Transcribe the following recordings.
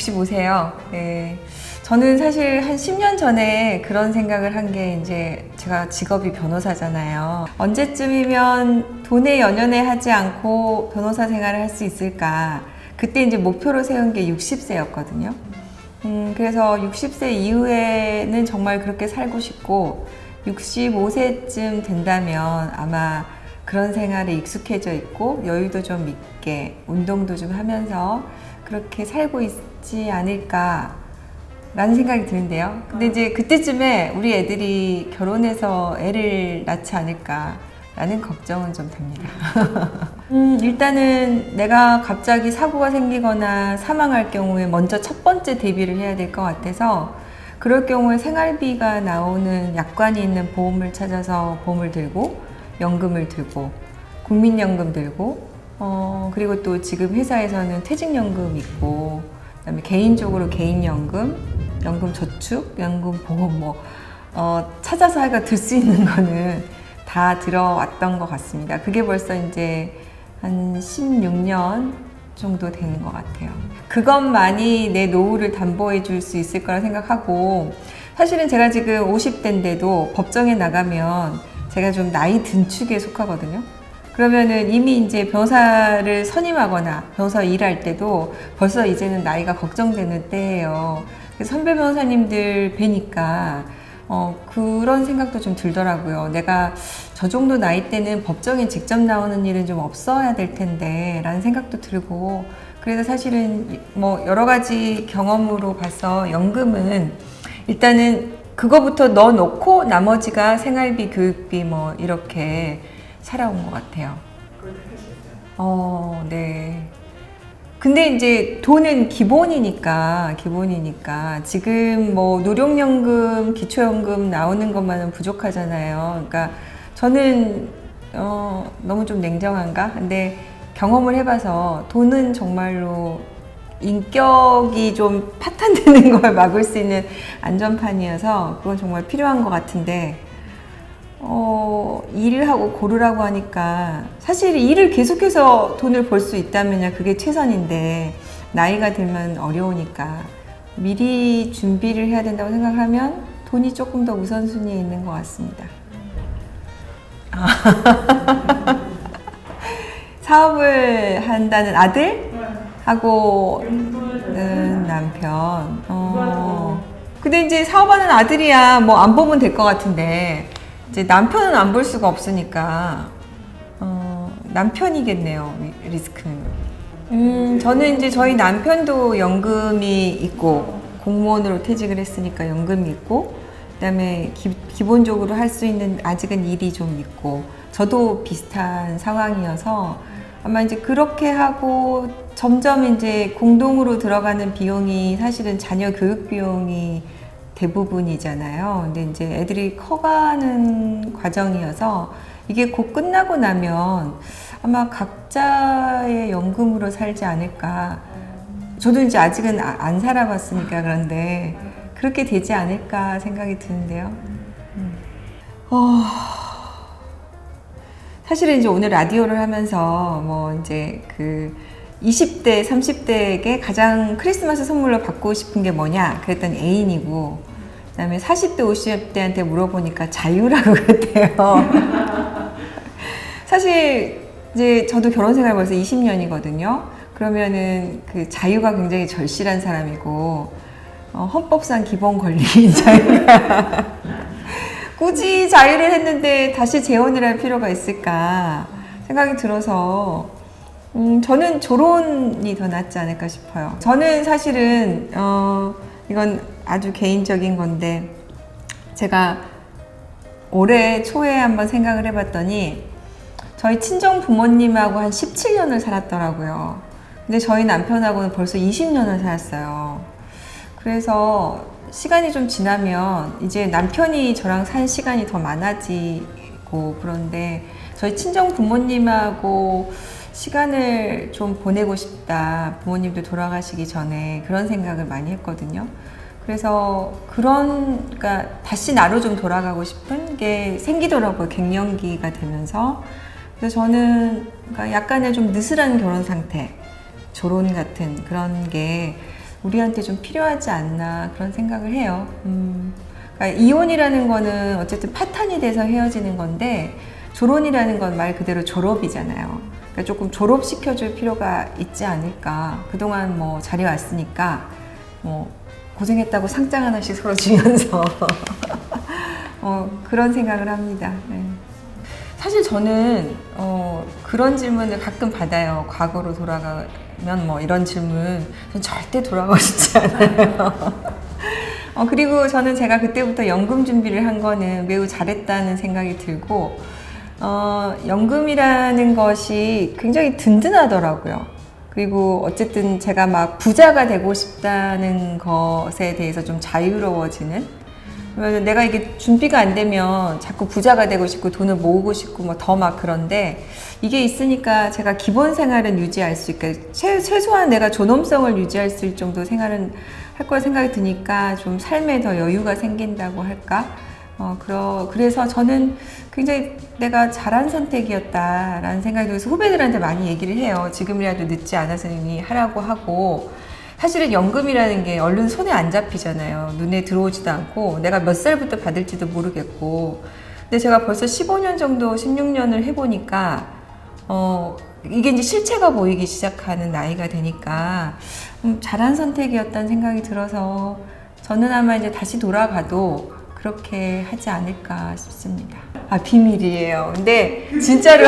65세요. 네. 저는 사실 한 10년 전에 그런 생각을 한 게 이제 제가 직업이 변호사잖아요. 언제쯤이면 돈에 연연해 하지 않고 변호사 생활을 할 수 있을까? 그때 이제 목표로 세운 게 60세였거든요. 그래서 60세 이후에는 정말 그렇게 살고 싶고 65세쯤 된다면 아마 그런 생활에 익숙해져 있고 여유도 좀 있게 운동도 좀 하면서 그렇게 살고 있지 않을까 라는 생각이 드는데요. 근데 이제 그때쯤에 우리 애들이 결혼해서 애를 낳지 않을까 라는 걱정은 좀 됩니다. 일단은 내가 갑자기 사고가 생기거나 사망할 경우에 먼저 첫 번째 대비를 해야 될 것 같아서 그럴 경우에 생활비가 나오는 약관이 있는 보험을 찾아서 보험을 들고 연금을 들고 국민연금 들고 그리고 또 지금 회사에서는 퇴직연금 있고 그다음에 개인적으로 개인연금, 연금저축, 연금보험 찾아서 하여가 들 수 있는 거는 다 들어왔던 것 같습니다. 그게 벌써 이제 한 16년 정도 되는 것 같아요. 그것만이 내 노후를 담보해 줄 수 있을 거라 생각하고 사실은 제가 지금 50대인데도 법정에 나가면 제가 좀 나이 든 축에 속하거든요. 그러면은 이미 이제 변호사를 선임하거나 변호사 일할 때도 벌써 이제는 나이가 걱정되는 때예요. 그래서 선배 변호사님들 뵈니까 그런 생각도 좀 들더라고요. 내가 저 정도 나이 때는 법정에 직접 나오는 일은 좀 없어야 될 텐데 라는 생각도 들고 그래서 사실은 뭐 여러 가지 경험으로 봐서 연금은 일단은 그거부터 넣어놓고 나머지가 생활비, 교육비 뭐 이렇게 살아온 것 같아요. 네. 근데 이제 돈은 기본이니까 지금 뭐 노령연금, 기초연금 나오는 것만은 부족하잖아요. 그러니까 저는 너무 좀 냉정한가? 근데 경험을 해봐서 돈은 정말로 인격이 좀 파탄되는 걸 막을 수 있는 안전판이어서 그건 정말 필요한 것 같은데 일을 하고 고르라고 하니까 사실 일을 계속해서 돈을 벌 수 있다면 그게 최선인데 나이가 들면 어려우니까 미리 준비를 해야 된다고 생각하면 돈이 조금 더 우선순위에 있는 것 같습니다. 사업을 한다는 아들하고는 남편. 근데 이제 사업하는 아들이야 뭐 안 보면 될 것 같은데 이제 남편은 안 볼 수가 없으니까 남편이겠네요. 리스크는. 저는 이제 저희 남편도 연금이 있고 공무원으로 퇴직을 했으니까 연금이 있고 그다음에 기본적으로 할 수 있는 아직은 일이 좀 있고 저도 비슷한 상황이어서 아마 이제 그렇게 하고 점점 이제 공동으로 들어가는 비용이 사실은 자녀 교육 비용이 대부분이잖아요. 근데 이제 애들이 커가는 과정이어서 이게 곧 끝나고 나면 아마 각자의 연금으로 살지 않을까. 저도 이제 아직은 안 살아봤으니까 그런데 그렇게 되지 않을까 생각이 드는데요. 사실은 이제 오늘 라디오를 하면서 뭐 이제 그 20대, 30대에게 가장 크리스마스 선물로 받고 싶은 게 뭐냐? 그랬더니 애인이고, 그 다음에 40대, 50대한테 물어보니까 자유라고 그랬대요. 사실 이제 저도 결혼 생활 벌써 20년이거든요. 그러면은 그 자유가 굉장히 절실한 사람이고, 헌법상 기본 권리인 자유가 굳이 자유를 했는데 다시 재혼을 할 필요가 있을까 생각이 들어서 저는 졸혼이 더 낫지 않을까 싶어요. 저는 사실은 이건 아주 개인적인 건데 제가 올해 초에 한번 생각을 해봤더니 저희 친정 부모님하고 한 17년을 살았더라고요. 근데 저희 남편하고는 벌써 20년을 살았어요. 그래서 시간이 좀 지나면 이제 남편이 저랑 산 시간이 더 많아지고 그런데 저희 친정 부모님하고 시간을 좀 보내고 싶다. 부모님도 돌아가시기 전에 그런 생각을 많이 했거든요. 그래서 그러니까 다시 나로 좀 돌아가고 싶은 게 생기더라고요. 갱년기가 되면서. 그래서 저는 그러니까 약간의 좀 느슨한 결혼 상태, 졸혼 같은 그런 게 우리한테 좀 필요하지 않나 그런 생각을 해요. 그러니까 이혼이라는 거는 어쨌든 파탄이 돼서 헤어지는 건데 졸혼이라는 건 말 그대로 졸업이잖아요. 그러니까 조금 졸업시켜줄 필요가 있지 않을까. 그동안 뭐 잘해왔으니까 뭐 고생했다고 상장 하나씩 서로 주면서 그런 생각을 합니다. 네. 사실 저는 그런 질문을 가끔 받아요. 과거로 돌아가면 뭐 이런 질문. 전 절대 돌아가고 싶지 않아요. 그리고 저는 제가 그때부터 연금 준비를 한 거는 매우 잘했다는 생각이 들고 연금이라는 것이 굉장히 든든하더라고요. 그리고 어쨌든 제가 막 부자가 되고 싶다는 것에 대해서 좀 자유로워지는, 내가 이게 준비가 안 되면 자꾸 부자가 되고 싶고 돈을 모으고 싶고 뭐 더 막 그런데 이게 있으니까 제가 기본 생활은 유지할 수 있게 최소한 내가 존엄성을 유지할 수 있을 정도 생활은 할 거라 생각이 드니까 좀 삶에 더 여유가 생긴다고 할까? 그래서 저는 굉장히 내가 잘한 선택이었다라는 생각이 들어서 후배들한테 많이 얘기를 해요. 지금이라도 늦지 않았으니 하라고 하고. 사실은 연금이라는 게 얼른 손에 안 잡히잖아요. 눈에 들어오지도 않고 내가 몇 살부터 받을지도 모르겠고. 근데 제가 벌써 15년 정도 16년을 해보니까 이게 이제 실체가 보이기 시작하는 나이가 되니까 잘한 선택이었다는 생각이 들어서 저는 아마 이제 다시 돌아가도 그렇게 하지 않을까 싶습니다. 비밀이에요. 근데 진짜로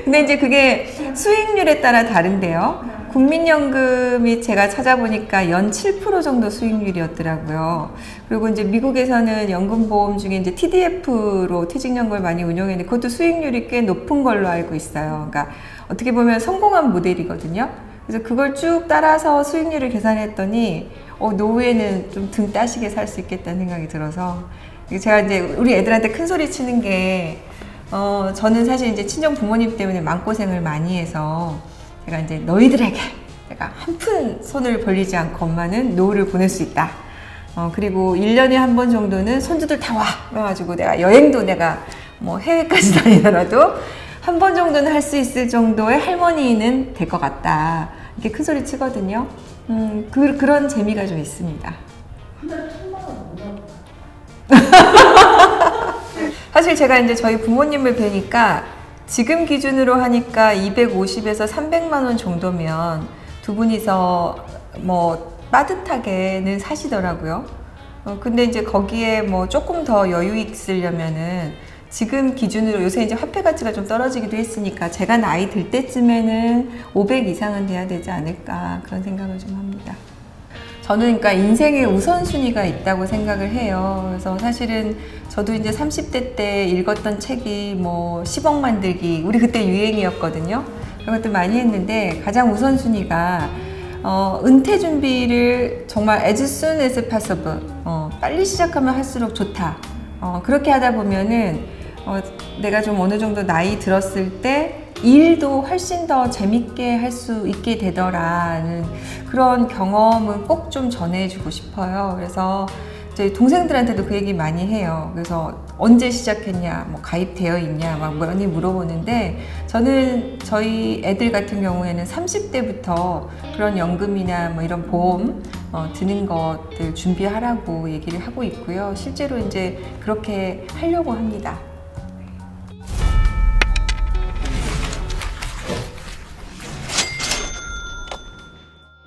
근데 이제 그게 수익률에 따라 다른데요. 국민연금이 제가 찾아보니까 연 7% 정도 수익률이었더라고요. 그리고 이제 미국에서는 연금보험 중에 이제 TDF로 퇴직연금을 많이 운영했는데 그것도 수익률이 꽤 높은 걸로 알고 있어요. 그러니까 어떻게 보면 성공한 모델이거든요. 그래서 그걸 쭉 따라서 수익률을 계산했더니 노후에는 좀 등 따시게 살 수 있겠다는 생각이 들어서 제가 이제 우리 애들한테 큰 소리 치는 게 저는 사실 이제 친정 부모님 때문에 마음고생을 많이 해서 제가 이제 너희들에게 내가 한 푼 손을 벌리지 않고 엄마는 노후를 보낼 수 있다. 그리고 1년에 한 번 정도는 손주들 다 와. 그래가지고 내가 여행도 내가 뭐 해외까지 다니더라도 한 번 정도는 할 수 있을 정도의 할머니는 될 것 같다. 이렇게 큰 소리 치거든요. 그런 재미가 좀 있습니다. 한 달에 1,000만 원 사실 제가 이제 저희 부모님을 뵈니까 지금 기준으로 하니까 250에서 300만 원 정도면 두 분이서 뭐 빠듯하게는 사시더라고요. 근데 이제 거기에 뭐 조금 더 여유 있으려면은 지금 기준으로 요새 이제 화폐 가치가 좀 떨어지기도 했으니까 제가 나이 들 때쯤에는 500 이상은 돼야 되지 않을까 그런 생각을 좀 합니다. 저는 그러니까 인생의 우선순위가 있다고 생각을 해요. 그래서 사실은 저도 이제 30대 때 읽었던 책이 뭐 10억 만들기, 우리 그때 유행이었거든요. 그런 것도 많이 했는데 가장 우선순위가 은퇴 준비를 정말 as soon as possible, 빨리 시작하면 할수록 좋다. 그렇게 하다 보면은 내가 좀 어느 정도 나이 들었을 때 일도 훨씬 더 재밌게 할 수 있게 되더라는 그런 경험을 꼭 좀 전해주고 싶어요. 그래서 저희 동생들한테도 그 얘기 많이 해요. 그래서 언제 시작했냐, 뭐 가입되어 있냐, 막 많이 물어보는데 저는 저희 애들 같은 경우에는 30대부터 그런 연금이나 뭐 이런 보험 드는 것들 준비하라고 얘기를 하고 있고요. 실제로 이제 그렇게 하려고 합니다.